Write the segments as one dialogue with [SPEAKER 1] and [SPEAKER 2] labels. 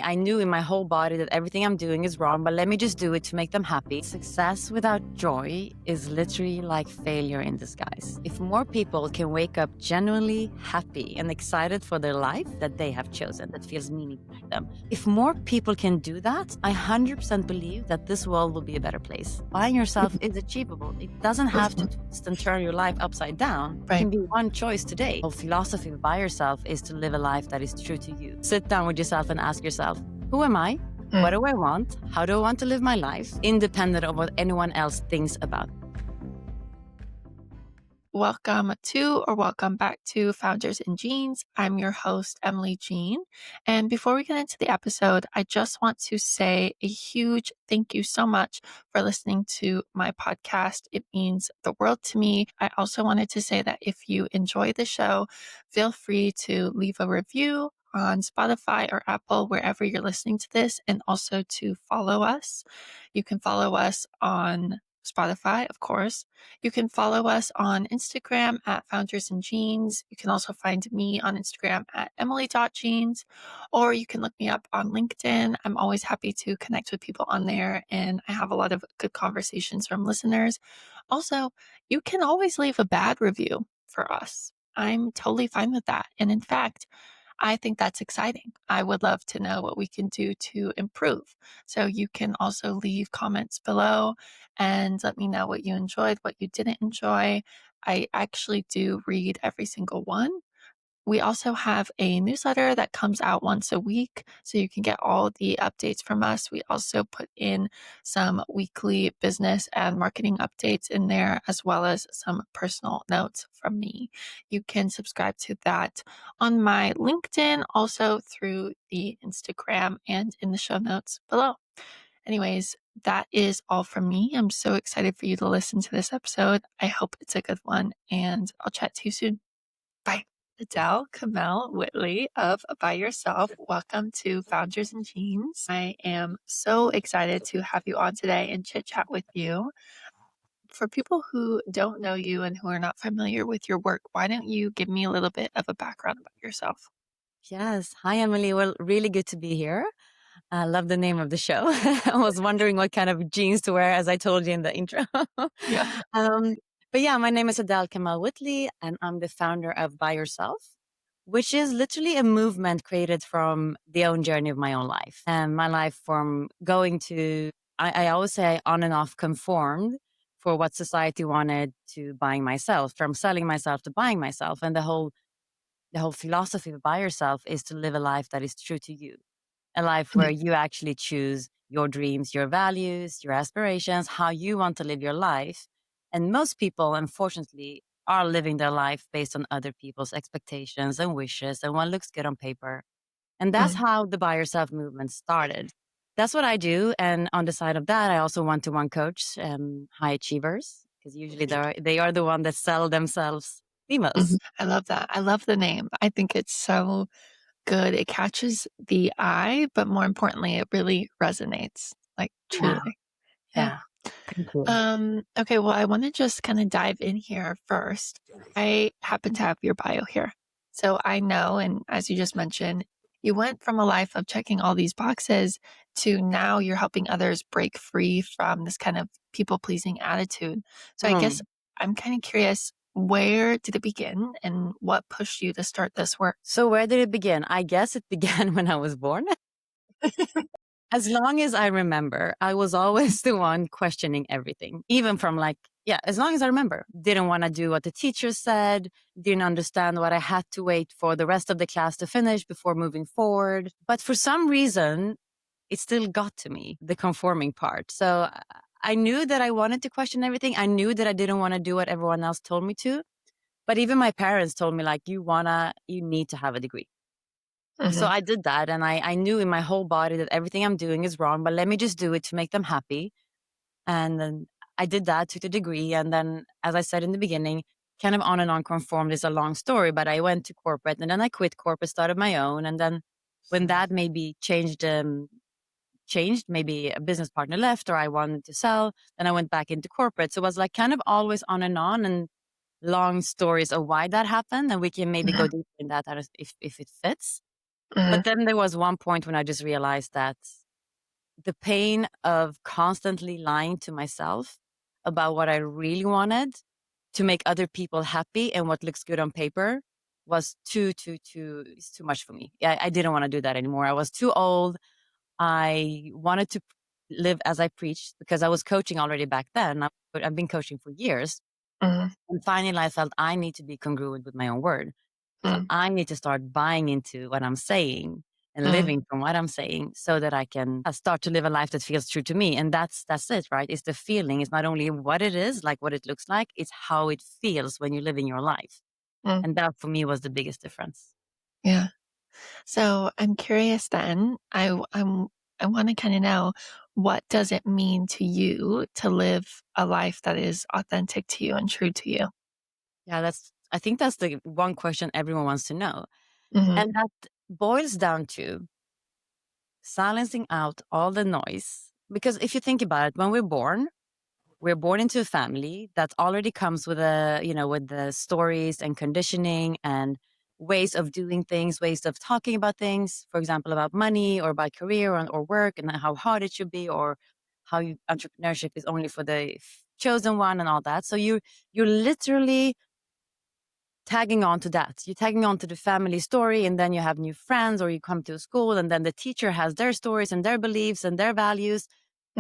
[SPEAKER 1] I knew in my whole body that everything I'm doing is wrong, but let me just do it to make them happy. Success without joy is literally like failure in disguise. If more people can wake up genuinely happy and excited for their life that they have chosen, that feels meaningful to them, if more people can do that, I 100% believe that this world will be a better place. Buying yourself is achievable. It doesn't have to twist and turn your life upside down. It can be one choice today. The whole philosophy of buy yourself is to live a life that is true to you. Sit down with yourself and ask yourself, who am I? What do I want? How do I want to live my life? Independent of what anyone else thinks about it.
[SPEAKER 2] Welcome back to Founders in Jeans. I'm your host, Emily Jean. And before we get into the episode, I just want to say a huge thank you so much for listening to my podcast. It means the world to me. I also wanted to say that if you enjoy the show, feel free to leave a review on Spotify or Apple, wherever you're listening to this, and also to follow us. You can follow us on Spotify, of course. You can follow us on Instagram at Founders in Jeans. You can also find me on Instagram at emily.jeans, or you can look me up on LinkedIn. I'm always happy to connect with people on there, and I have a lot of good conversations from listeners. Also, you can always leave a bad review for us. I'm totally fine with that. And in fact, I think that's exciting. I would love to know what we can do to improve. So you can also leave comments below and let me know what you enjoyed, what you didn't enjoy. I actually do read every single one. We also have a newsletter that comes out once a week, so you can get all the updates from us. We also put in some weekly business and marketing updates in there, as well as some personal notes from me. You can subscribe to that on my LinkedIn, also through the Instagram and in the show notes below. Anyways, that is all from me. I'm so excited for you to listen to this episode. I hope it's a good one, and I'll chat to you soon. Bye. Adele Kamel Whitley of By Yourself. Welcome to Founders in Jeans. I am so excited to have you on today and chit chat with you. For people who don't know you and who are not familiar with your work, why don't you give me a little bit of a background about yourself?
[SPEAKER 1] Yes. Hi, Emily. Well, really good to be here. I love the name of the show. I was wondering what kind of jeans to wear, as I told you in the intro.
[SPEAKER 2] Yeah.
[SPEAKER 1] um, but yeah, my name is Adele Kamel Whitley, and I'm the founder of By Yourself, which is literally a movement created from the own journey of my own life. And my life from going to, I always say on and off conformed for what society wanted, to buying myself, from selling myself to buying myself. And the whole philosophy of Buy Yourself is to live a life that is true to you. A life where you actually choose your dreams, your values, your aspirations, how you want to live your life. And most people, unfortunately, are living their life based on other people's expectations and wishes and what looks good on paper. And that's how the Buy Yourself movement started. That's what I do. And on the side of that, I also one-to-one coach high achievers, because usually they are the one that sell themselves the most.
[SPEAKER 2] I love that. I love the name. I think it's so good. It catches the eye, but more importantly, it really resonates, like
[SPEAKER 1] Yeah.
[SPEAKER 2] truly. Yeah.
[SPEAKER 1] Yeah. Thank you.
[SPEAKER 2] Okay, well, I want to just kind of dive in here first. I happen to have your bio here. So I know, and as you just mentioned, you went from a life of checking all these boxes to now you're helping others break free from this kind of people pleasing attitude. So I guess I'm kind of curious, where did it begin and what pushed you to start this work?
[SPEAKER 1] So where did it begin? I guess it began when I was born. As long as I remember, I was always the one questioning everything, even from as long as I remember. Didn't want to do what the teacher said, didn't understand what I had to wait for the rest of the class to finish before moving forward. But for some reason, it still got to me, the conforming part. So I knew that I wanted to question everything. I knew that I didn't want to do what everyone else told me to. But even my parents told me, you need to have a degree. So I did that, and I knew in my whole body that everything I'm doing is wrong, but let me just do it to make them happy. And then I did that, took the degree. And then, as I said in the beginning, kind of on and on conformed is a long story, but I went to corporate and then I quit corporate, started my own. And then when that maybe changed, maybe a business partner left or I wanted to sell, then I went back into corporate. So it was like kind of always on and long stories of why that happened. And we can maybe go deeper in that if it fits.
[SPEAKER 2] Mhm,
[SPEAKER 1] But then there was one point when I just realized that the pain of constantly lying to myself about what I really wanted to make other people happy and what looks good on paper was it's too much for me. Yeah, I didn't want to do that anymore. I was too old. I wanted to live as I preached because I was coaching already back then. I've been coaching for years.
[SPEAKER 2] mhm,
[SPEAKER 1] And finally, I felt I need to be congruent with my own word. So
[SPEAKER 2] mm,
[SPEAKER 1] I need to start buying into what I'm saying and
[SPEAKER 2] mm,
[SPEAKER 1] living from what I'm saying so that I can start to live a life that feels true to me. And that's it, right? It's the feeling. It's not only what it is, like what it looks like, it's how it feels when you're living your life.
[SPEAKER 2] mm.
[SPEAKER 1] And that for me was the biggest difference.
[SPEAKER 2] Yeah. So I'm curious then, I want to kind of know, what does it mean to you to live a life that is authentic to you and true to you?
[SPEAKER 1] Yeah, I think that's the one question everyone wants to know.
[SPEAKER 2] Mhm,
[SPEAKER 1] And that boils down to silencing out all the noise. Because if you think about it, when we're born into a family that already comes with with the stories and conditioning and ways of doing things, ways of talking about things, for example, about money or about career or work and how hard it should be or entrepreneurship is only for the chosen one and all that. So you're literally tagging on to that. You're tagging on to the family story, and then you have new friends, or you come to a school, and then the teacher has their stories and their beliefs and their values.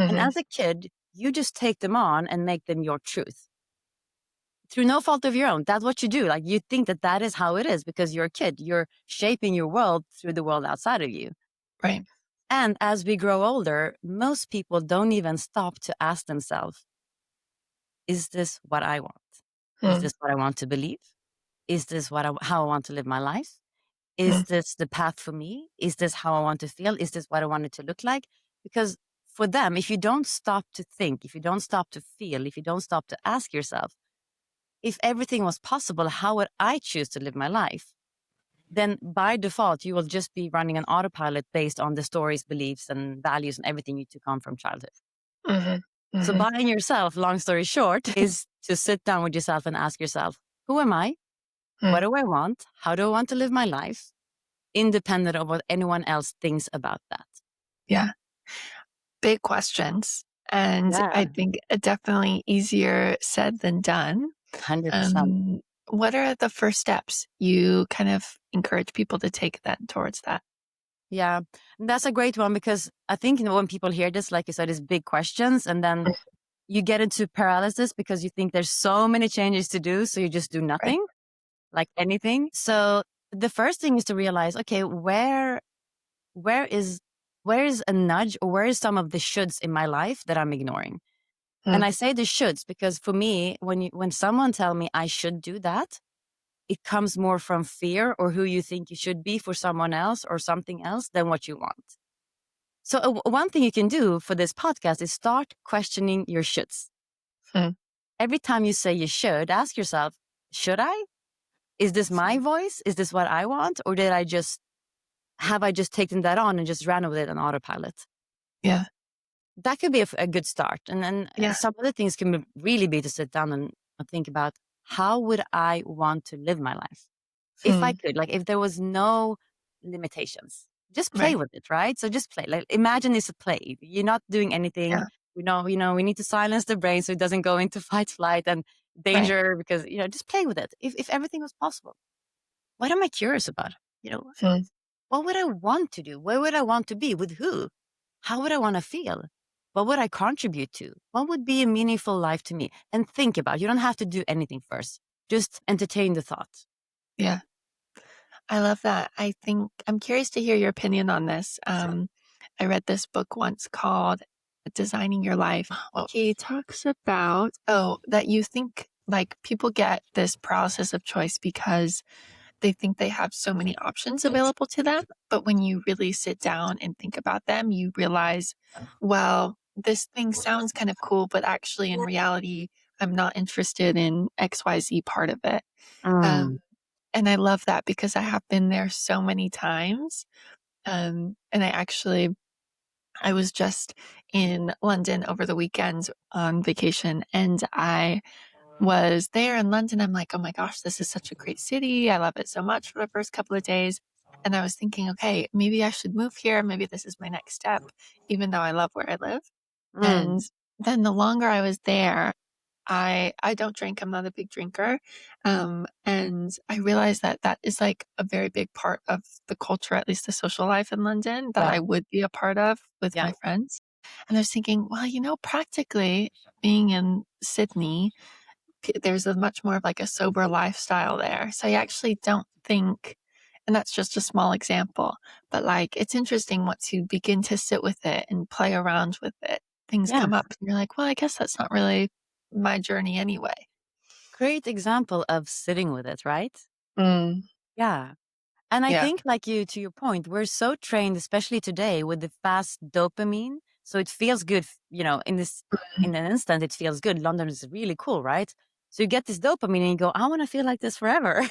[SPEAKER 1] And
[SPEAKER 2] mhm,
[SPEAKER 1] as a kid, you just take them on and make them your truth through no fault of your own. That's what you do. Like you think that that is how it is because you're a kid. You're shaping your world through the world outside of you.
[SPEAKER 2] right.
[SPEAKER 1] And as we grow older, most people don't even stop to ask themselves, is this what I want? Is
[SPEAKER 2] Mm,
[SPEAKER 1] this what I want to believe? Is this how I want to live my life? Is
[SPEAKER 2] mm,
[SPEAKER 1] this the path for me? Is this how I want to feel? Is this what I want it to look like? Because for them, if you don't stop to think, if you don't stop to feel, if you don't stop to ask yourself, if everything was possible, how would I choose to live my life? Then by default, you will just be running an autopilot based on the stories, beliefs, and values and everything you took on from childhood.
[SPEAKER 2] mhm,
[SPEAKER 1] So
[SPEAKER 2] mhm,
[SPEAKER 1] buying yourself, long story short, is to sit down with yourself and ask yourself, who am I? What
[SPEAKER 2] mm.
[SPEAKER 1] do I want? How do I want to live my life? Independent of what anyone else thinks about that.
[SPEAKER 2] Yeah. Big questions. And
[SPEAKER 1] Yeah,
[SPEAKER 2] I think definitely easier said than done.
[SPEAKER 1] 100%.
[SPEAKER 2] Um, what are the first steps you kind of encourage people to take then towards that?
[SPEAKER 1] Yeah, that's a great one because I think when people hear this, like you said, it's big questions, and then
[SPEAKER 2] Mm,
[SPEAKER 1] you get into paralysis because you think there's so many changes to do, so you just do
[SPEAKER 2] right.
[SPEAKER 1] nothing, like anything. So the first thing is to realize, okay, where is where is a nudge or where is some of the shoulds in my life that I'm ignoring? And
[SPEAKER 2] Mm,
[SPEAKER 1] I say the shoulds because for me, when someone tell me I should do that, it comes more from fear or who you think you should be for someone else or something else than what you want. So one thing you can do for this podcast is start questioning your shoulds.
[SPEAKER 2] mm,
[SPEAKER 1] Every time you say you should, ask yourself, should I? Is this my voice? Is this what I want? Or have I just taken that on and just ran with it on autopilot?
[SPEAKER 2] yeah.
[SPEAKER 1] That could be a good start. And then
[SPEAKER 2] Yeah.
[SPEAKER 1] some other things can really be to sit down and think about, how would I want to live my life? If I
[SPEAKER 2] Mm,
[SPEAKER 1] could, like if there was no limitations, just play
[SPEAKER 2] right.
[SPEAKER 1] with it, right? So just play. Like imagine it's a play. You're not doing anything.
[SPEAKER 2] Yeah.
[SPEAKER 1] We need to silence the brain so it doesn't go into fight, flight, and
[SPEAKER 2] Right.
[SPEAKER 1] danger because just play with it. If everything was possible, what am I curious about?
[SPEAKER 2] Mm,
[SPEAKER 1] What would I want to do? Where would I want to be? With who? How would I want to feel? What would I contribute to? What would be a meaningful life to me? And think about it. You don't have to do anything first. Just entertain the thought.
[SPEAKER 2] yeah. I love that. I think I'm curious to hear your opinion on this.
[SPEAKER 1] Sure.
[SPEAKER 2] I read this book once called Designing Your Life. Well, he talks about, that you think like people get this paralysis of choice because they think they have so many options available to them. But when you really sit down and think about them, you realize, well, this thing sounds kind of cool, but actually in reality, I'm not interested in XYZ part of it.
[SPEAKER 1] Mm.
[SPEAKER 2] Um, and I love that because I have been there so many times. And I was just in London over the weekend on vacation, and I was there in London. I'm like, oh my gosh, this is such a great city. I love it so much for the first couple of days. And I was thinking, okay, maybe I should move here. Maybe this is my next step, even though I love where I live.
[SPEAKER 1] Mm,
[SPEAKER 2] And then the longer I was there, I don't drink. I'm not a big drinker. And I realized that that is like a very big part of the culture, at least the social life in London, that
[SPEAKER 1] yeah,
[SPEAKER 2] I would be a part of with
[SPEAKER 1] yeah,
[SPEAKER 2] my friends. And I was thinking, well, practically being in Sydney, there's a much more of like a sober lifestyle there. So I actually don't think, and that's just a small example, but like it's interesting once you begin to sit with it and play around with it, things
[SPEAKER 1] yeah.
[SPEAKER 2] come up and you're like, well, I guess that's not really my journey anyway.
[SPEAKER 1] Great example of sitting with it, right?
[SPEAKER 2] Mm,
[SPEAKER 1] Yeah. And I
[SPEAKER 2] yeah.
[SPEAKER 1] think, like you, to your point, we're so trained, especially today, with the fast dopamine. So it feels good, in an instant, it feels good. London is really cool, right? So you get this dopamine and you go, I want to feel like this forever.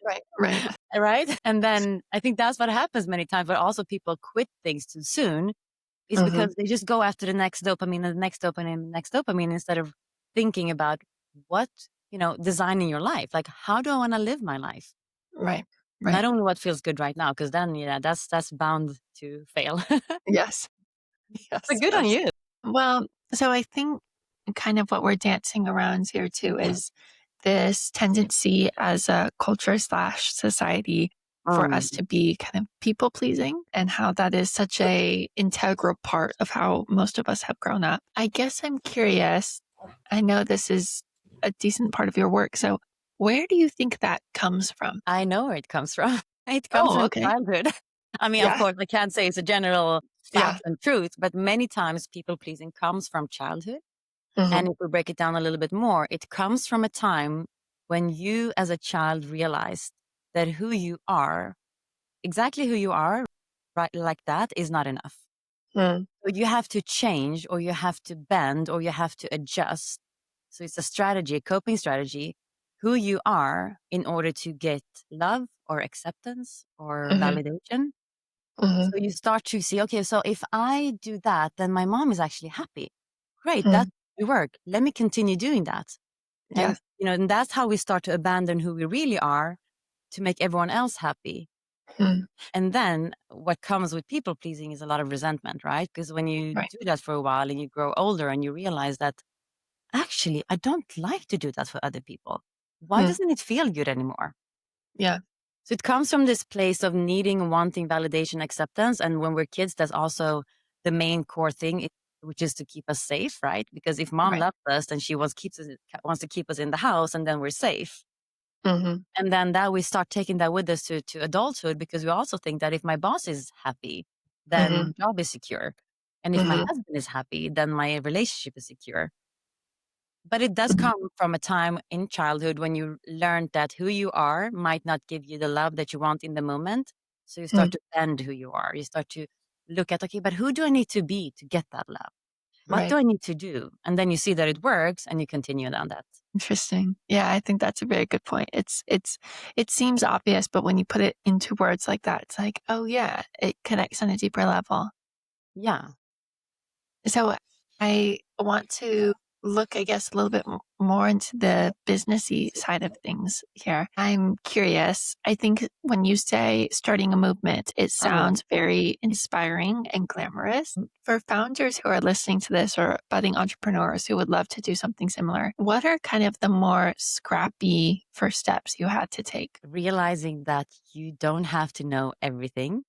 [SPEAKER 2] Right. Right.
[SPEAKER 1] Right. And then I think that's what happens many times, but also people quit things too soon is
[SPEAKER 2] Hmm.
[SPEAKER 1] because they just go after the next dopamine and the next dopamine and the next dopamine instead of thinking about what, designing your life. Like, how do I want to live my life?
[SPEAKER 2] Right.
[SPEAKER 1] Not
[SPEAKER 2] Right.
[SPEAKER 1] only what feels good right now, because then, yeah, that's bound to fail.
[SPEAKER 2] Yes.
[SPEAKER 1] But
[SPEAKER 2] Yes.
[SPEAKER 1] good on
[SPEAKER 2] Yes.
[SPEAKER 1] you.
[SPEAKER 2] Well, so I think kind of what we're dancing around here too is this tendency as a culture slash society for
[SPEAKER 1] Mm,
[SPEAKER 2] us to be kind of people pleasing and how that is such a integral part of how most of us have grown up. I guess I'm curious. I know this is a decent part of your work. So where do you think that comes from?
[SPEAKER 1] I know where it comes from. It comes
[SPEAKER 2] Oh,
[SPEAKER 1] from
[SPEAKER 2] okay.
[SPEAKER 1] childhood. I mean, of
[SPEAKER 2] Yeah.
[SPEAKER 1] course, I can't say it's a general
[SPEAKER 2] Yeah.
[SPEAKER 1] fact and truth, but many times people pleasing comes from childhood.
[SPEAKER 2] Hmm.
[SPEAKER 1] And if we break it down a little bit more, it comes from a time when you as a child realized that who you are, exactly who you are, right, like that is not enough.
[SPEAKER 2] Mm,
[SPEAKER 1] So you have to change or you have to bend or you have to adjust. So it's a strategy, a coping strategy, who you are in order to get love or acceptance or
[SPEAKER 2] hmm,
[SPEAKER 1] validation.
[SPEAKER 2] hmm,
[SPEAKER 1] So you start to see, okay, so if I do that, then my mom is actually happy. Great, that
[SPEAKER 2] mm,
[SPEAKER 1] will work. Let me continue doing that.
[SPEAKER 2] yeah.
[SPEAKER 1] And that's how we start to abandon who we really are to make everyone else happy.
[SPEAKER 2] Mm,
[SPEAKER 1] And then what comes with people pleasing is a lot of resentment, right? Because when you
[SPEAKER 2] right.
[SPEAKER 1] do that for a while and you grow older and you realize that actually, I don't like to do that for other people. Why
[SPEAKER 2] Mm,
[SPEAKER 1] doesn't it feel good anymore?
[SPEAKER 2] yeah.
[SPEAKER 1] So it comes from this place of needing, wanting validation, acceptance. And when we're kids, that's also the main core thing, which is to keep us safe, right? Because if mom
[SPEAKER 2] Right.
[SPEAKER 1] loves us, then she wants to keep us in the house and then we're safe.
[SPEAKER 2] Mhm,
[SPEAKER 1] And then that we start taking that with us to adulthood because we also think that if my boss is happy, then
[SPEAKER 2] mhm,
[SPEAKER 1] my job is secure. And if my
[SPEAKER 2] mhm,
[SPEAKER 1] husband is happy, then my relationship is secure. But it does
[SPEAKER 2] mhm,
[SPEAKER 1] come from a time in childhood when you learned that who you are might not give you the love that you want in the moment. So you start
[SPEAKER 2] mm,
[SPEAKER 1] to bend who you are. You start to look at, okay, but who do I need to be to get that love? What do
[SPEAKER 2] right.
[SPEAKER 1] I need to do? And then you see that it works and you continue down that.
[SPEAKER 2] Interesting. Yeah, I think that's a very good point. It seems obvious, but when you put it into words like that, it's like, oh yeah, it connects on a deeper level.
[SPEAKER 1] Yeah.
[SPEAKER 2] So I want to look, I guess, a little bit more into the businessy side of things here. I'm curious. I think when you say starting a movement, it
[SPEAKER 1] Mm.
[SPEAKER 2] sounds very inspiring and glamorous. For founders who are listening to this or budding entrepreneurs who would love to do something similar, what are kind of the more scrappy first steps you had to take?
[SPEAKER 1] Realizing that you don't have to know everything.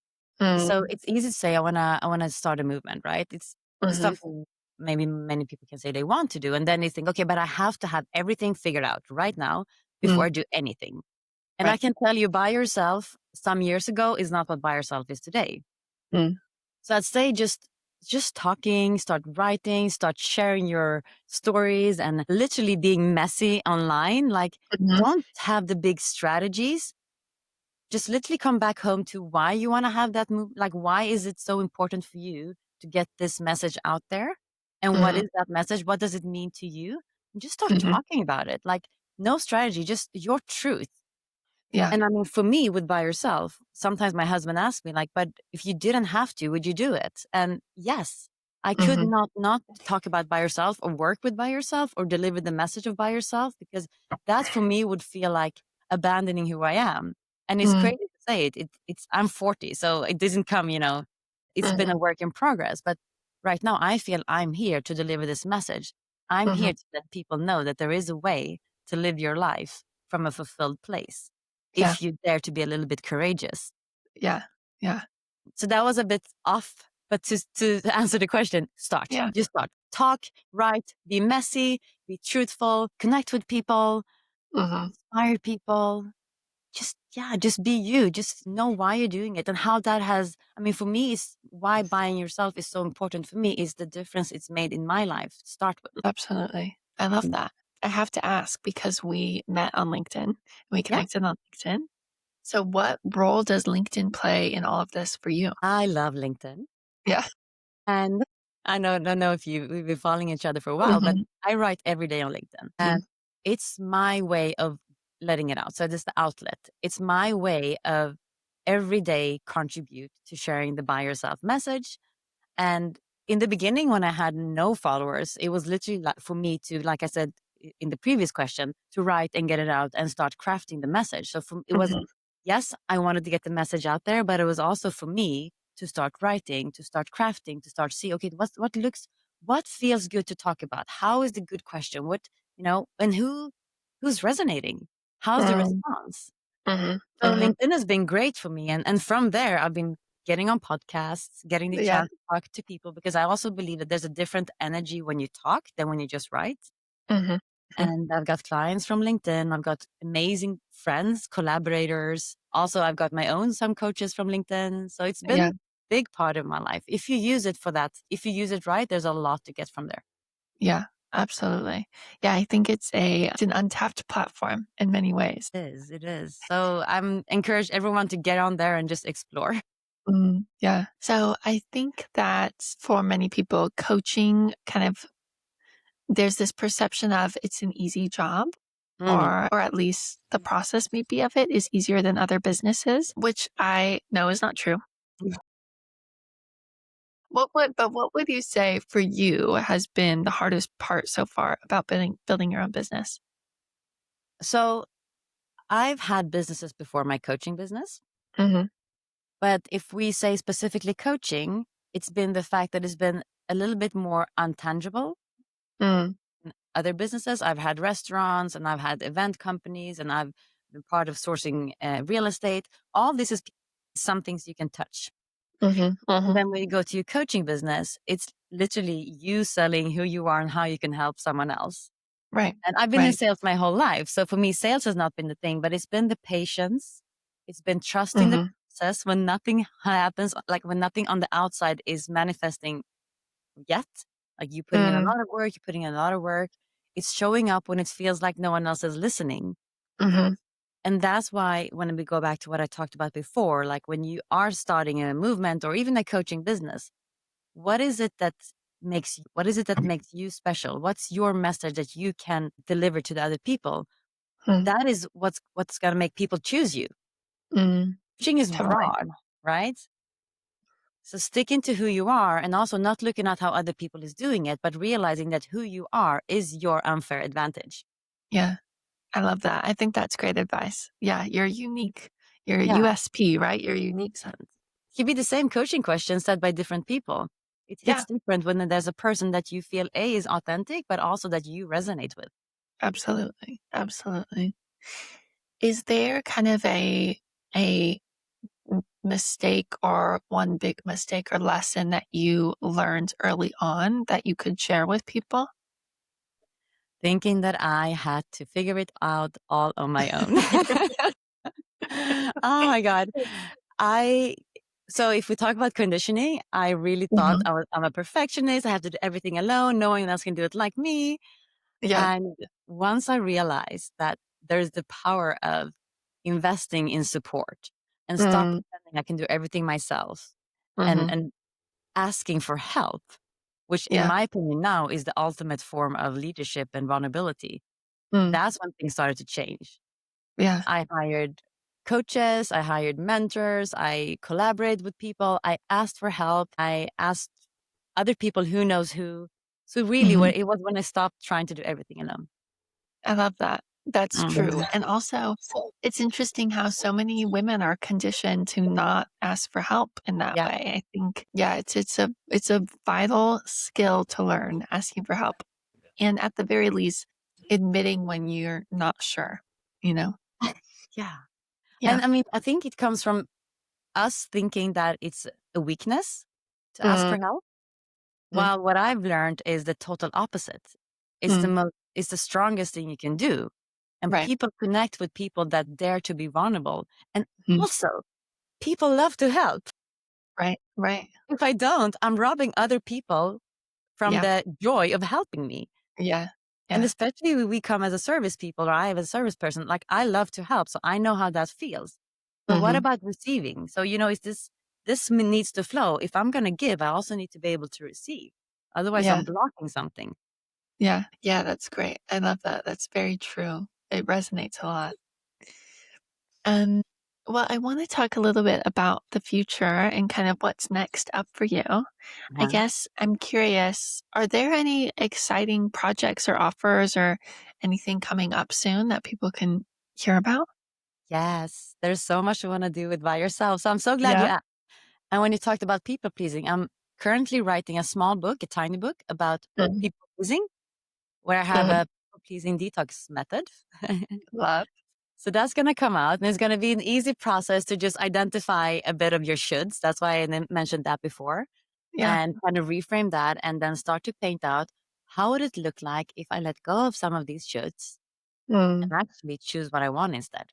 [SPEAKER 1] So
[SPEAKER 2] Mm,
[SPEAKER 1] it's easy to say, I wanna start a movement, right? It's
[SPEAKER 2] hmm,
[SPEAKER 1] something maybe many people can say they want to do. And then they think, okay, but I have to have everything figured out right now before
[SPEAKER 2] mm,
[SPEAKER 1] I do anything. And I
[SPEAKER 2] right.
[SPEAKER 1] can tell you by yourself some years ago is not what by yourself is today.
[SPEAKER 2] Mm,
[SPEAKER 1] So I'd say just talking, start writing, start sharing your stories and literally being messy online. Like
[SPEAKER 2] mhm,
[SPEAKER 1] don't have the big strategies, just literally come back home to why you want to have that move. Like, why is it so important for you to get this message out there? And what
[SPEAKER 2] mm,
[SPEAKER 1] is that message? What does it mean to you? And just start
[SPEAKER 2] mhm.
[SPEAKER 1] talking about it. Like, no strategy, just your truth.
[SPEAKER 2] Yeah.
[SPEAKER 1] And I mean, for me, with by yourself, sometimes my husband asks me, like, but if you didn't have to, would you do it? And yes, I could
[SPEAKER 2] Mhm,
[SPEAKER 1] not talk about by yourself or work with by yourself or deliver the message of by yourself because that for me would feel like abandoning who I am. And it's
[SPEAKER 2] mm,
[SPEAKER 1] crazy to say it. It's I'm 40, so it doesn't come, it's been
[SPEAKER 2] Mhm,
[SPEAKER 1] a work in progress. But right now, I feel I'm here to deliver this message. I'm
[SPEAKER 2] mhm.
[SPEAKER 1] here to let people know that there is a way to live your life from a fulfilled place
[SPEAKER 2] Yeah,
[SPEAKER 1] if you dare to be a little bit courageous.
[SPEAKER 2] yeah, yeah,
[SPEAKER 1] So that was a bit off, but to answer the question, start.
[SPEAKER 2] yeah.
[SPEAKER 1] Just start. Talk, write, be messy, be truthful, connect with people,
[SPEAKER 2] Mhm.
[SPEAKER 1] inspire people. Just be you. Just know why you're doing it and how that has, I mean, for me, is why buying yourself is so important for me is the difference it's made in my life to start with.
[SPEAKER 2] Absolutely. I love that. I have to ask because we met on LinkedIn. We
[SPEAKER 1] Yeah,
[SPEAKER 2] connected on LinkedIn. So what role does LinkedIn play in all of this for you?
[SPEAKER 1] I love LinkedIn.
[SPEAKER 2] Yeah.
[SPEAKER 1] And I don't know if we've been following each other for a while, but
[SPEAKER 2] Mhm,
[SPEAKER 1] I write every day on LinkedIn.
[SPEAKER 2] mhm,
[SPEAKER 1] And it's my way of letting it out. So this is the outlet. It's my way of every day contribute to sharing the buy yourself message. And in the beginning, when I had no followers, it was literally like for me to, like I said in the previous question, to write and get it out and start crafting the message. So it was,
[SPEAKER 2] mhm,
[SPEAKER 1] yes, I wanted to get the message out there, but it was also for me to start writing, to start crafting, to start see, okay, what feels good to talk about? How is the good question? And who's resonating? How's the
[SPEAKER 2] mm,
[SPEAKER 1] response?
[SPEAKER 2] mhm,
[SPEAKER 1] So
[SPEAKER 2] mhm.
[SPEAKER 1] LinkedIn has been great for me. And from there, I've been getting on podcasts, getting the
[SPEAKER 2] Yeah.
[SPEAKER 1] chance to talk to people because I also believe that there's a different energy when you talk than when you just write.
[SPEAKER 2] Mhm, mhm.
[SPEAKER 1] And I've got clients from LinkedIn. I've got amazing friends, collaborators. Also, I've got my own some coaches from LinkedIn. So it's been
[SPEAKER 2] Yeah,
[SPEAKER 1] a big part of my life. If you use it for that, if you use it right, there's a lot to get from there.
[SPEAKER 2] yeah, absolutely. Yeah, I think it's an untapped platform in many ways.
[SPEAKER 1] It is. It is. So I'm encouraged everyone to get on there and just explore.
[SPEAKER 2] Yeah. So I think that for many people, coaching kind of there's this perception of it's an easy job
[SPEAKER 1] Mm.
[SPEAKER 2] or at least the process maybe of it is easier than other businesses, which I know is not true. What would you say for you has been the hardest part so far about building your own business?
[SPEAKER 1] So I've had businesses before my coaching business.
[SPEAKER 2] Mhm.
[SPEAKER 1] But if we say specifically coaching, it's been the fact that it's been a little bit more untangible.
[SPEAKER 2] Mm.
[SPEAKER 1] In other businesses, I've had restaurants and I've had event companies and I've been part of sourcing real estate. All this is some things you can touch.
[SPEAKER 2] Mhm.
[SPEAKER 1] And
[SPEAKER 2] Mhm.
[SPEAKER 1] then when you go to your coaching business, it's literally you selling who you are and how you can help someone else.
[SPEAKER 2] Right.
[SPEAKER 1] And I've been in
[SPEAKER 2] Right.
[SPEAKER 1] sales my whole life. So for me, sales has not been the thing, but it's been the patience. It's been trusting the
[SPEAKER 2] Mhm.
[SPEAKER 1] process when nothing happens, like when nothing on the outside is manifesting yet. Like you putting in a
[SPEAKER 2] Mm.
[SPEAKER 1] lot of work, you're putting in a lot of work. It's showing up when it feels like no one else is listening.
[SPEAKER 2] Mhm.
[SPEAKER 1] And that's why when we go back to what I talked about before, like when you are starting a movement or even a coaching business, what is it that makes you special? What's your message that you can deliver to the other people?
[SPEAKER 2] Mm.
[SPEAKER 1] That is what's going to make people choose you.
[SPEAKER 2] Mm.
[SPEAKER 1] Coaching is
[SPEAKER 2] Totally.
[SPEAKER 1] broad, right? So sticking to who you are and also not looking at how other people is doing it, but realizing that who you are is your unfair advantage.
[SPEAKER 2] Yeah. I love that. I think that's great advice. Yeah, you're unique. You're a
[SPEAKER 1] Yeah.
[SPEAKER 2] USP, right? You're unique.
[SPEAKER 1] So it could be the same coaching question said by different people. It
[SPEAKER 2] Yeah,
[SPEAKER 1] hits different when there's a person that you feel A is authentic, but also that you resonate with.
[SPEAKER 2] absolutely. Absolutely. Is there kind of a mistake or one big mistake or lesson that you learned early on that you could share with people?
[SPEAKER 1] Thinking that I had to figure it out all on my own. Oh my God. I so if we talk about conditioning, I really thought
[SPEAKER 2] Mhm.
[SPEAKER 1] I'm a perfectionist. I have to do everything alone. No one else can do it like me.
[SPEAKER 2] Yeah.
[SPEAKER 1] And once I realized that there's the power of investing in support and stop
[SPEAKER 2] Mm,
[SPEAKER 1] pretending I can do everything myself
[SPEAKER 2] mhm.
[SPEAKER 1] and asking for help, which in
[SPEAKER 2] Yeah.
[SPEAKER 1] my opinion now is the ultimate form of leadership and vulnerability.
[SPEAKER 2] Mm,
[SPEAKER 1] That's when things started to change.
[SPEAKER 2] yeah.
[SPEAKER 1] I hired coaches, I hired mentors, I collaborated with people, I asked for help, I asked other people who knows who. So really
[SPEAKER 2] Mhm.
[SPEAKER 1] what it was when I stopped trying to do everything alone.
[SPEAKER 2] I love that. That's true,
[SPEAKER 1] Mhm.
[SPEAKER 2] and also, it's interesting how so many women are conditioned to not ask for help in that
[SPEAKER 1] Yeah.
[SPEAKER 2] way. I think, yeah, it's a vital skill to learn, asking for help, and at the very least, admitting when you're not sure, you know?
[SPEAKER 1] Yeah.
[SPEAKER 2] Yeah.
[SPEAKER 1] And I mean, I think it comes from us thinking that it's a weakness to ask for
[SPEAKER 2] Mm,
[SPEAKER 1] help.
[SPEAKER 2] mm,
[SPEAKER 1] While what I've learned is the total opposite.
[SPEAKER 2] mm,
[SPEAKER 1] It's the strongest thing you can do. And
[SPEAKER 2] right,
[SPEAKER 1] people connect with people that dare to be vulnerable. And
[SPEAKER 2] mm,
[SPEAKER 1] also, people love to help.
[SPEAKER 2] right, right.
[SPEAKER 1] If I don't, I'm robbing other people from
[SPEAKER 2] Yeah,
[SPEAKER 1] the joy of helping me.
[SPEAKER 2] yeah,
[SPEAKER 1] And
[SPEAKER 2] yeah,
[SPEAKER 1] especially when we come as a service people or I as a service person, like I love to help. So I know how that feels. But what
[SPEAKER 2] mhm,
[SPEAKER 1] about receiving? So, is needs to flow. If I'm going to give, I also need to be able to receive. Otherwise,
[SPEAKER 2] yeah,
[SPEAKER 1] I'm blocking something.
[SPEAKER 2] yeah, yeah, that's great. I love that, that's very true. It resonates a lot. Um, well, I want to talk a little bit about the future and kind of what's next up for you. I
[SPEAKER 1] Uh-huh.
[SPEAKER 2] guess I'm curious, are there any exciting projects or offers or anything coming up soon that people can hear about?
[SPEAKER 1] Yes, there's so much you want to do with by yourself. So I'm so glad you
[SPEAKER 2] Yeah.
[SPEAKER 1] asked. And when you talked about people pleasing, I'm currently writing a small book, a tiny book about
[SPEAKER 2] Mm,
[SPEAKER 1] people pleasing, where I have
[SPEAKER 2] mm,
[SPEAKER 1] a people pleasing detox method.
[SPEAKER 2] love.
[SPEAKER 1] So that's going to come out, and it's going to be an easy process to just identify a bit of your shoulds. That's why I mentioned that before,
[SPEAKER 2] Yeah.
[SPEAKER 1] and kind of reframe that and then start to paint out how would it look like if I let go of some of these shoulds
[SPEAKER 2] Mm,
[SPEAKER 1] and actually choose what I want instead.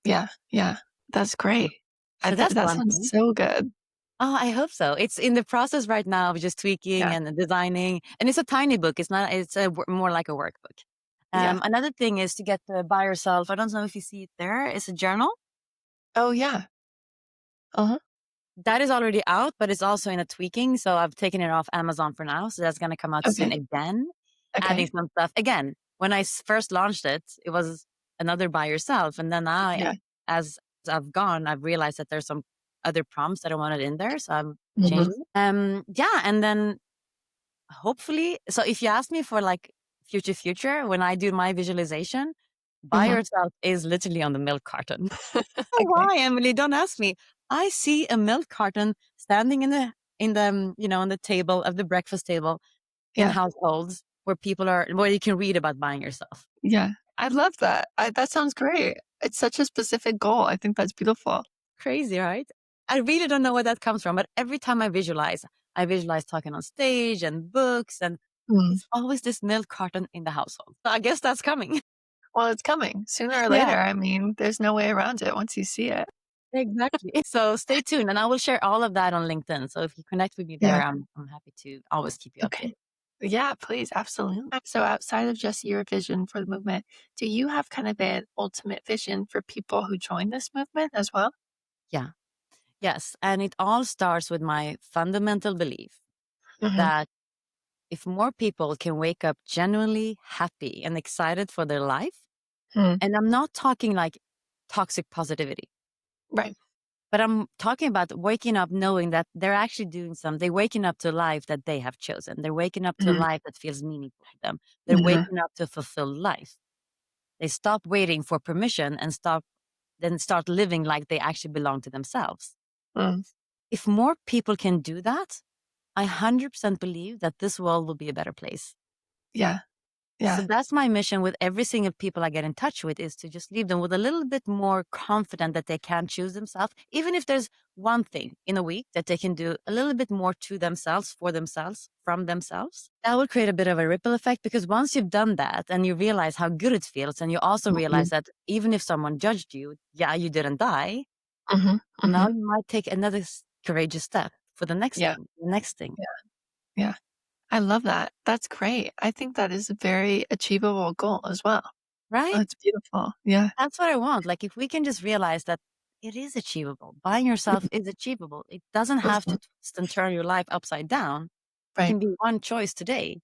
[SPEAKER 2] yeah. Yeah. That's great.
[SPEAKER 1] So that's
[SPEAKER 2] That
[SPEAKER 1] one
[SPEAKER 2] sounds
[SPEAKER 1] thing.
[SPEAKER 2] so good.
[SPEAKER 1] Oh, I hope so. It's in the process right now of just tweaking
[SPEAKER 2] Yeah.
[SPEAKER 1] and designing, and it's a tiny book. It's not. It's more like a workbook.
[SPEAKER 2] Yeah.
[SPEAKER 1] Another thing is to get the by yourself. I don't know if you see it there. It's a journal
[SPEAKER 2] Oh, yeah. Uh-huh.
[SPEAKER 1] that is already out, but it's also in a tweaking. So I've taken it off Amazon for now. So that's going to come out soon
[SPEAKER 2] Okay.
[SPEAKER 1] again, adding
[SPEAKER 2] Okay.
[SPEAKER 1] some stuff. Again, when I first launched it, it was another by yourself, and then
[SPEAKER 2] Yeah.
[SPEAKER 1] as I've gone, I've realized that there's some other prompts that I wanted in there, so I'm
[SPEAKER 2] Mhm.
[SPEAKER 1] changing. Yeah, and then hopefully, so if you ask me for like future, when I do my visualization, buy
[SPEAKER 2] Mhm.
[SPEAKER 1] yourself is literally on the milk carton. Oh,
[SPEAKER 2] Okay.
[SPEAKER 1] why, Emily? Don't ask me. I see a milk carton standing on the table of the breakfast table in
[SPEAKER 2] Yeah.
[SPEAKER 1] households where you can read about buying yourself.
[SPEAKER 2] Yeah. I love that. That sounds great. It's such a specific goal. I think that's beautiful.
[SPEAKER 1] Crazy, right? I really don't know where that comes from, but every time I visualize talking on stage and books, and
[SPEAKER 2] Mm.
[SPEAKER 1] it's always this milk carton in the household. So I guess that's coming.
[SPEAKER 2] Well, it's coming sooner or
[SPEAKER 1] Yeah,
[SPEAKER 2] later. I mean, there's no way around it once you see it.
[SPEAKER 1] exactly. So stay tuned, and I will share all of that on LinkedIn. So if you connect with me
[SPEAKER 2] Yeah.
[SPEAKER 1] there, I'm happy to always keep you updated.
[SPEAKER 2] Okay. Yeah, please. Absolutely. So outside of just your vision for the movement, do you have kind of an ultimate vision for people who join this movement as well?
[SPEAKER 1] Yeah. Yes. And it all starts with my fundamental belief
[SPEAKER 2] Hmm.
[SPEAKER 1] that if more people can wake up genuinely happy and excited for their life,
[SPEAKER 2] Hmm.
[SPEAKER 1] and I'm not talking like toxic positivity,
[SPEAKER 2] Right.
[SPEAKER 1] but I'm talking about waking up knowing that they're actually doing something. They're waking up to a life that they have chosen. They're waking up to a
[SPEAKER 2] Hmm.
[SPEAKER 1] life that feels meaningful to them. They're
[SPEAKER 2] Hmm.
[SPEAKER 1] waking up to a fulfilled life. They stop waiting for permission and start living like they actually belong to themselves.
[SPEAKER 2] Mm.
[SPEAKER 1] If more people can do that, I 100% believe that this world will be a better place.
[SPEAKER 2] Yeah.
[SPEAKER 1] So
[SPEAKER 2] Yeah.
[SPEAKER 1] that's my mission with every single people I get in touch with, is to just leave them with a little bit more confident that they can choose themselves. Even if there's one thing in a week that they can do a little bit more to themselves, for themselves, from themselves, that will create a bit of a ripple effect, because once you've done that and you realize how good it feels, and you also
[SPEAKER 2] Hmm.
[SPEAKER 1] realize that even if someone judged you, yeah, you didn't die.
[SPEAKER 2] Hmm.
[SPEAKER 1] Now
[SPEAKER 2] Hmm.
[SPEAKER 1] you might take another courageous step for the next
[SPEAKER 2] Yeah.
[SPEAKER 1] thing, the next thing,
[SPEAKER 2] Yeah. Yeah. I love that. That's great. I think that is a very achievable goal as well.
[SPEAKER 1] right?
[SPEAKER 2] That's beautiful. Yeah.
[SPEAKER 1] That's what I want. Like, if we can just realize that it is achievable, buying yourself is achievable. It doesn't have to
[SPEAKER 2] Mhm.
[SPEAKER 1] twist and turn your life upside down. It
[SPEAKER 2] Right.
[SPEAKER 1] can be one choice today.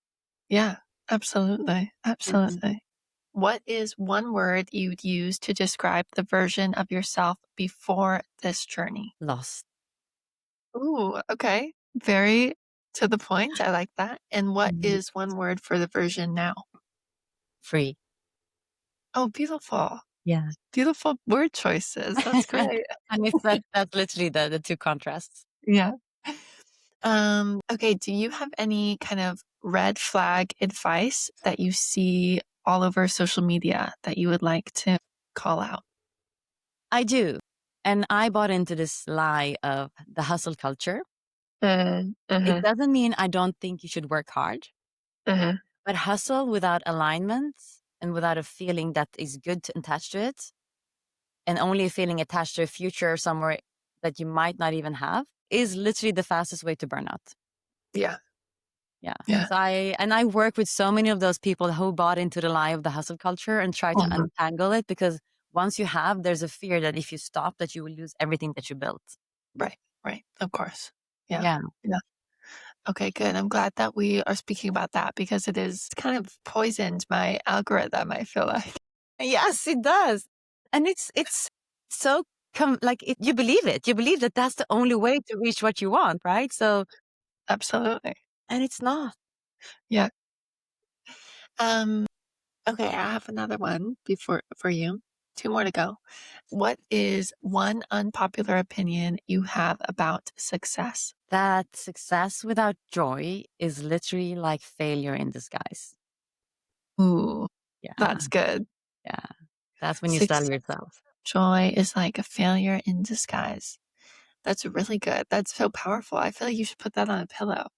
[SPEAKER 2] Yeah. Absolutely.
[SPEAKER 1] Mhm.
[SPEAKER 2] Absolutely. What is one word you'd use to describe the version of yourself before this journey?
[SPEAKER 1] Lost.
[SPEAKER 2] Ooh, okay. Very to the point. I like that. And what
[SPEAKER 1] Mhm.
[SPEAKER 2] is one word for the version now?
[SPEAKER 1] Free.
[SPEAKER 2] Oh, beautiful.
[SPEAKER 1] Yeah.
[SPEAKER 2] Beautiful word choices. That's great.
[SPEAKER 1] And it's that's literally the two contrasts.
[SPEAKER 2] Yeah. Okay, do you have any kind of red flag advice that you see all over social media that you would like to call out?
[SPEAKER 1] I do. And I bought into this lie of the hustle culture. It
[SPEAKER 2] Mhm,
[SPEAKER 1] doesn't mean I don't think you should work hard,
[SPEAKER 2] mhm.
[SPEAKER 1] but hustle without alignment and without a feeling that is good to attach to it, and only a feeling attached to a future somewhere that you might not even have, is literally the fastest way to burnout.
[SPEAKER 2] Yeah,
[SPEAKER 1] Yeah.
[SPEAKER 2] yeah.
[SPEAKER 1] So I work with so many of those people who bought into the lie of the hustle culture and try to
[SPEAKER 2] Mhm.
[SPEAKER 1] untangle it, because once you have, there's a fear that if you stop, that you will lose everything that you built.
[SPEAKER 2] Right, right, of course. Yeah,
[SPEAKER 1] Yeah.
[SPEAKER 2] yeah. Okay, good. I'm glad that we are speaking about that because it is kind of poisoned my algorithm, I feel like.
[SPEAKER 1] Yes, it does. And it's so like you believe it. You believe that that's the only way to reach what you want, right? So,
[SPEAKER 2] Absolutely.
[SPEAKER 1] and it's not.
[SPEAKER 2] Yeah. Um, okay, I have another one before for you. Two more to go. What is one unpopular opinion you have about success?
[SPEAKER 1] That success without joy is literally like failure in disguise.
[SPEAKER 2] Ooh,
[SPEAKER 1] Yeah.
[SPEAKER 2] that's good.
[SPEAKER 1] Yeah. That's when you sell
[SPEAKER 2] Success
[SPEAKER 1] yourself.
[SPEAKER 2] joy is like a failure in disguise. That's really good. That's so powerful. I feel like you should put that on a pillow.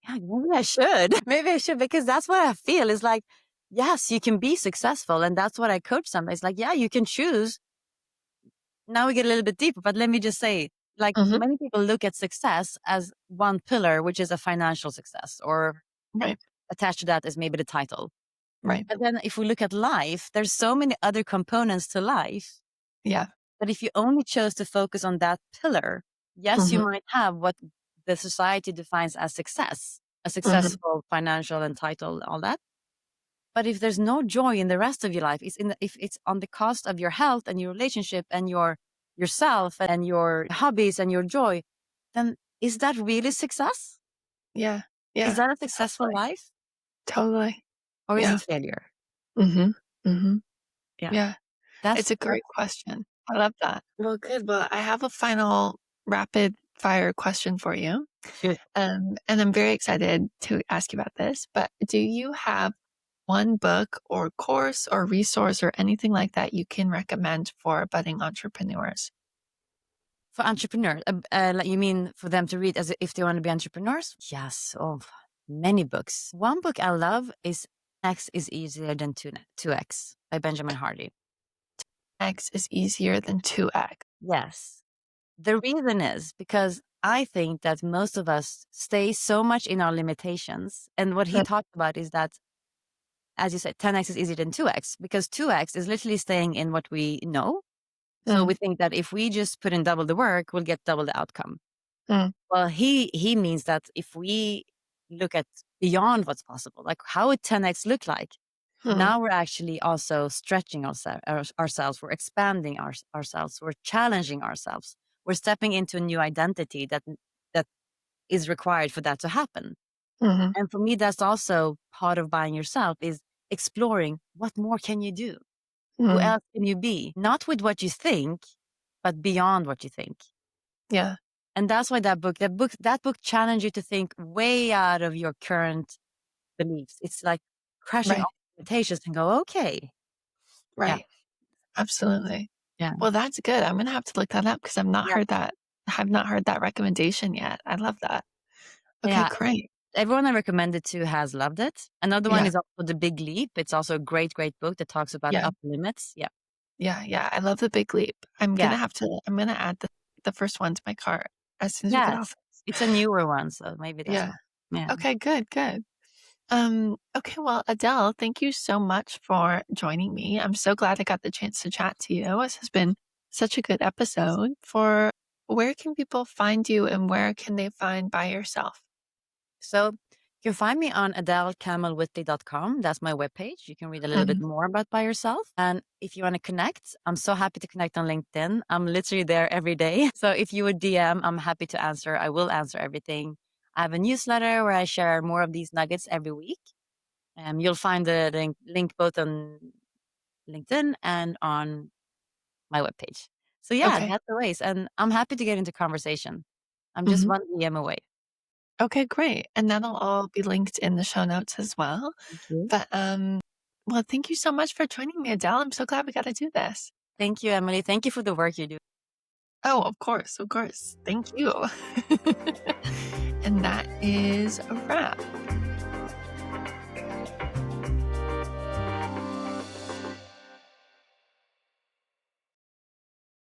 [SPEAKER 1] Yeah, maybe I should. Maybe I should, because that's what I feel is like, yes, you can be successful. And that's what I coach them. It's like, yeah, you can choose. Now we get a little bit deeper, but let me just say, like,
[SPEAKER 2] Mhm.
[SPEAKER 1] many people look at success as one pillar, which is a financial success, or
[SPEAKER 2] Right,
[SPEAKER 1] attached to that is maybe the title.
[SPEAKER 2] right.
[SPEAKER 1] But then if we look at life, there's so many other components to life
[SPEAKER 2] Yeah.
[SPEAKER 1] that if you only chose to focus on that pillar, yes, you
[SPEAKER 2] Mhm,
[SPEAKER 1] might have what the society defines as success, a
[SPEAKER 2] mhm,
[SPEAKER 1] successful financial and title, all that. But if there's no joy in the rest of your life, if it's on the cost of your health and your relationship and yourself and your hobbies and your joy, then is that really success?
[SPEAKER 2] yeah,
[SPEAKER 1] Is
[SPEAKER 2] yeah,
[SPEAKER 1] that a successful
[SPEAKER 2] totally,
[SPEAKER 1] life,
[SPEAKER 2] totally.
[SPEAKER 1] or is
[SPEAKER 2] Yeah,
[SPEAKER 1] it failure?
[SPEAKER 2] mhm, mhm,
[SPEAKER 1] Yeah,
[SPEAKER 2] yeah.
[SPEAKER 1] that's
[SPEAKER 2] It's a great question. I love that. Well, good. Well, I have a final rapid fire question for you.
[SPEAKER 1] shoot.
[SPEAKER 2] And I'm very excited to ask you about this, but do you have one book or course or resource or anything like that you can recommend for budding entrepreneurs?
[SPEAKER 1] For entrepreneurs, like you mean for them to read as if they want to be entrepreneurs? Yes, oh, many books. One book I love is X is Easier Than 2X by Benjamin Hardy.
[SPEAKER 2] X is easier than 2X.
[SPEAKER 1] Yes. The reason is because I think that most of us stay so much in our limitations. And what he
[SPEAKER 2] Mm,
[SPEAKER 1] talked about is that, as you said, 10x is easier than 2x, because 2x is literally staying in what we know. So we
[SPEAKER 2] mm,
[SPEAKER 1] think that if we just put in double the work, we'll get double the outcome.
[SPEAKER 2] mm,
[SPEAKER 1] Well, he means that if we look at beyond what's possible, like how would 10x look like?
[SPEAKER 2] mm,
[SPEAKER 1] Now we're actually also stretching ourselves. We're expanding ourselves. We're challenging ourselves. We're stepping into a new identity that is required for that to happen.
[SPEAKER 2] mhm,
[SPEAKER 1] And for me, that's also part of buying yourself, is exploring what more can you do? Who
[SPEAKER 2] mm.
[SPEAKER 1] else can you be? Not with what you think, but beyond what you think.
[SPEAKER 2] Yeah,
[SPEAKER 1] And that's why that book challenged you to think way out of your current beliefs. It's like crashing
[SPEAKER 2] right,
[SPEAKER 1] all limitations and go, okay, yeah,
[SPEAKER 2] right. Absolutely.
[SPEAKER 1] yeah,
[SPEAKER 2] Well, that's good. I'm gonna have to look that up because
[SPEAKER 1] yeah,
[SPEAKER 2] I've not heard that recommendation yet. I love that. Okay,
[SPEAKER 1] yeah.
[SPEAKER 2] great.
[SPEAKER 1] Everyone I recommended to has loved it. Another one
[SPEAKER 2] Yeah,
[SPEAKER 1] is also The Big Leap. It's also a great, great book that talks about
[SPEAKER 2] yeah,
[SPEAKER 1] upper limits. Yeah,
[SPEAKER 2] yeah, yeah. I love the big leap.
[SPEAKER 1] yeah,
[SPEAKER 2] I'm gonna add the first one to my cart as soon as we get off.
[SPEAKER 1] yes. It's a newer one, so maybe that's
[SPEAKER 2] Yeah.
[SPEAKER 1] why. Yeah.
[SPEAKER 2] Okay, good, good. Okay, well, Adele, thank you so much for joining me. I'm so glad I got the chance to chat to you. This has been such a good episode. For where can people find you and where can they find by yourself?
[SPEAKER 1] So you can find me on AdeleKamelWhittley.com. That's my webpage. You can read a little bit
[SPEAKER 2] Mhm.
[SPEAKER 1] more about by yourself. And if you want to connect, I'm so happy to connect on LinkedIn. I'm literally there every day. So if you would DM, I'm happy to answer. I will answer everything. I have a newsletter where I share more of these nuggets every week. You'll find the link both on LinkedIn and on my webpage. So yeah,
[SPEAKER 2] Okay.
[SPEAKER 1] that's the ways. And I'm happy to get into conversation. I'm just
[SPEAKER 2] Mhm.
[SPEAKER 1] one DM away.
[SPEAKER 2] Okay, great. And that'll all be linked in the show notes as well.
[SPEAKER 1] Thank you.
[SPEAKER 2] But, well, thank you so much for joining me, Adele. I'm so glad we got to do this.
[SPEAKER 1] Thank you, Emily. Thank you for the work you do.
[SPEAKER 2] Oh, of course, of course. Thank you. And that is a wrap.